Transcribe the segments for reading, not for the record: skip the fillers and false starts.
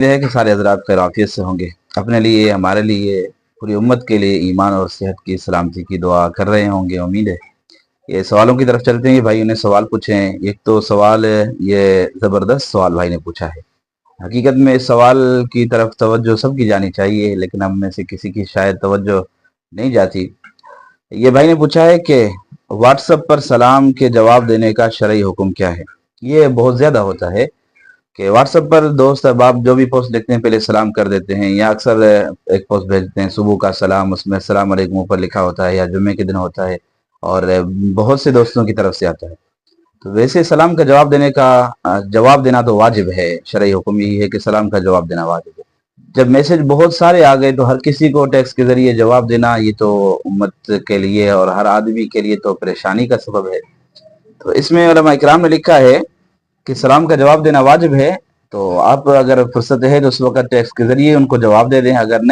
یہ ہے کہ سارے حضرات خیر عافیت سے ہوں گے. اپنے لیے، ہمارے لیے، پوری امت کے لیے ایمان اور صحت کی، سلامتی کی دعا کر رہے ہوں گے، امید ہے. یہ سوالوں کی طرف چلتے ہیں. بھائی نے سوال پوچھے ہیں. ایک تو سوال یہ زبردست سوال بھائی نے پوچھا ہے. حقیقت میں اس سوال کی طرف توجہ سب کی جانی چاہیے، لیکن ہم میں سے کسی کی شاید توجہ نہیں جاتی. یہ بھائی نے پوچھا ہے کہ واٹس ایپ پر سلام کے جواب دینے کا شرعی حکم کیا ہے. یہ بہت زیادہ ہوتا ہے کہ واٹس ایپ پر دوست احباب جو بھی پوسٹ لکھتے ہیں پہلے سلام کر دیتے ہیں، یا اکثر ایک پوسٹ بھیجتے ہیں صبح کا سلام، اس میں السلام علیکم اوپر لکھا ہوتا ہے، یا جمعے کے دن ہوتا ہے، اور بہت سے دوستوں کی طرف سے آتا ہے. تو ویسے سلام کا جواب دینا تو واجب ہے. شرعی حکم یہی ہے کہ سلام کا جواب دینا واجب ہے. جب میسج بہت سارے آ گئے تو ہر کسی کو ٹیکسٹ کے ذریعے جواب دینا، یہ تو امت کے لیے اور ہر آدمی کے لیے تو پریشانی کا سبب ہے. تو اس میں علماء اکرام نے لکھا ہے کہ سلام کا جواب دینا واجب ہے. تو آپ اگر فرصت ہے تو اس وقت ٹیکسٹ کے ذریعے ان کو جواب دے دیں. اگر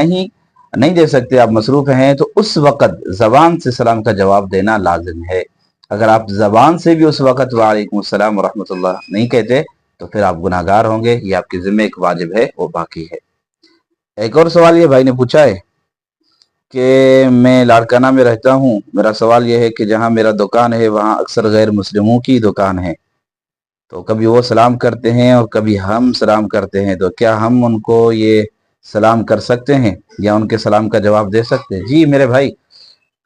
نہیں دے سکتے، آپ مصروف ہیں، تو اس وقت زبان سے سلام کا جواب دینا لازم ہے. اگر آپ زبان سے بھی اس وقت وعلیکم السلام ورحمۃ اللہ نہیں کہتے تو پھر آپ گناہ گار ہوں گے. یہ آپ کے ذمہ ایک واجب ہے، وہ باقی ہے. ایک اور سوال یہ بھائی نے پوچھا ہے کہ میں لاڑکانہ میں رہتا ہوں. میرا سوال یہ ہے کہ جہاں میرا دکان ہے وہاں اکثر غیر مسلموں کی دکان ہے. تو کبھی وہ سلام کرتے ہیں اور کبھی ہم سلام کرتے ہیں. تو کیا ہم ان کو یہ سلام کر سکتے ہیں یا ان کے سلام کا جواب دے سکتے ہیں؟ جی میرے بھائی،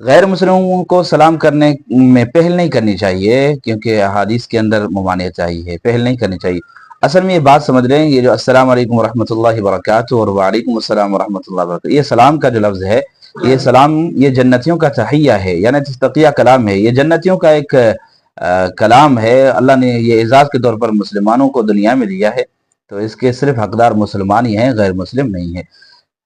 غیر مسلموں کو سلام کرنے میں پہل نہیں کرنی چاہیے، کیونکہ احادیث کے اندر ممانعت چاہیے، پہل نہیں کرنی چاہیے. اصل میں یہ بات سمجھ رہے ہیں، یہ جو السلام علیکم ورحمۃ اللہ وبرکاتہ اور وعلیکم السلام ورحمۃ اللہ وبرکاتہ، یہ سلام کا جو لفظ ہے، یہ سلام یہ جنتیوں کا تحیہ ہے، یعنی تقیہ کلام ہے. یہ جنتیوں کا ایک کلام ہے. اللہ نے یہ اعزاز کے طور پر مسلمانوں کو دنیا میں دیا ہے. تو اس کے صرف حقدار مسلمان ہی ہیں، غیر مسلم نہیں ہے.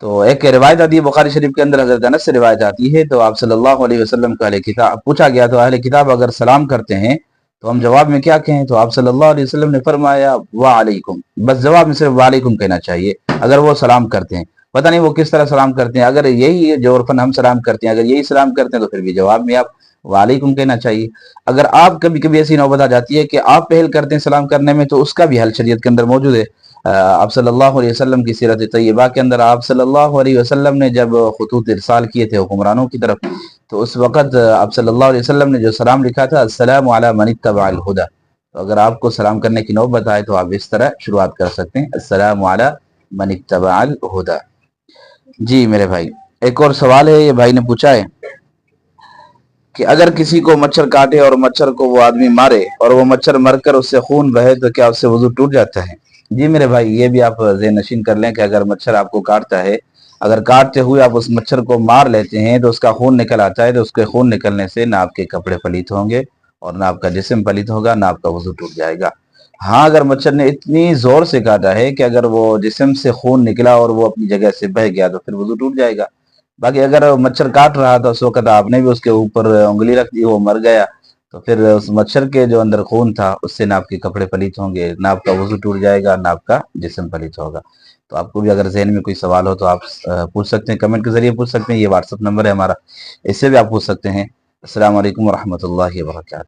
تو ایک روایت آتی ہے بخاری شریف کے اندر، حضرت انس سے روایت آتی ہے. تو آپ صلی اللہ علیہ وسلم کو اہل کتاب پوچھا گیا، تو اہل کتاب اگر سلام کرتے ہیں تو ہم جواب میں کیا کہیں؟ تو آپ صلی اللہ علیہ وسلم نے فرمایا وعلیکم. بس جواب میں صرف وعلیکم کہنا چاہیے اگر وہ سلام کرتے ہیں. پتہ نہیں وہ کس طرح سلام کرتے ہیں. اگر یہی جو عرفاً ہم سلام کرتے ہیں، اگر یہی سلام کرتے ہیں تو پھر بھی جواب میں آپ وعلیکم کہنا چاہیے. اگر آپ کبھی ایسی نوبت آ جاتی ہے کہ آپ پہل کرتے ہیں سلام کرنے میں، تو اس کا بھی حل شریعت کے اندر موجود ہے. آپ صلی اللہ علیہ وسلم کی سیرت طیبہ کے اندر آپ صلی اللہ علیہ وسلم نے جب خطوط ارسال کیے تھے حکمرانوں کی طرف، تو اس وقت آپ صلی اللہ علیہ وسلم نے جو سلام لکھا تھا، السلام علی من اتبع الہدی. تو اگر آپ کو سلام کرنے کی نوبت آئے تو آپ اس طرح شروعات کر سکتے ہیں، السلام علی من اتبع الہدی. جی میرے بھائی، ایک اور سوال ہے. یہ بھائی نے پوچھا ہے کہ اگر کسی کو مچھر کاٹے اور مچھر کو وہ آدمی مارے اور وہ مچھر مر کر اس سے خون بہے تو کیا اس سے وضو ٹوٹ جاتا ہے؟ جی میرے بھائی، یہ بھی آپ ذہن نشین کر لیں کہ اگر مچھر آپ کو کاٹتا ہے، اگر کاٹتے ہوئے آپ اس مچھر کو مار لیتے ہیں تو اس کا خون نکل آتا ہے، تو اس کے خون نکلنے سے نہ آپ کے کپڑے پلیت ہوں گے اور نہ آپ کا جسم پلیت ہوگا، نہ آپ کا وضو ٹوٹ جائے گا. ہاں اگر مچھر نے اتنی زور سے کاٹا ہے کہ اگر وہ جسم سے خون نکلا اور وہ اپنی جگہ سے بہہ گیا تو پھر وضو ٹوٹ جائے گا. باقی اگر مچھر کاٹ رہا تھا اس وقت آپ نے بھی اس کے اوپر انگلی رکھ دی، وہ مر گیا، تو پھر اس مچھر کے جو اندر خون تھا اس سے نہ آپ کے کپڑے پلیت ہوں گے، نہ آپ کا وضو ٹوٹ جائے گا، نہ آپ کا جسم پلیت ہوگا. تو آپ کو بھی اگر ذہن میں کوئی سوال ہو تو آپ پوچھ سکتے ہیں، کمنٹ کے ذریعے پوچھ سکتے ہیں. یہ واٹس ایپ نمبر ہے ہمارا، اس سے بھی آپ پوچھ سکتے ہیں. السلام علیکم ورحمۃ اللہ وبرکاتہ.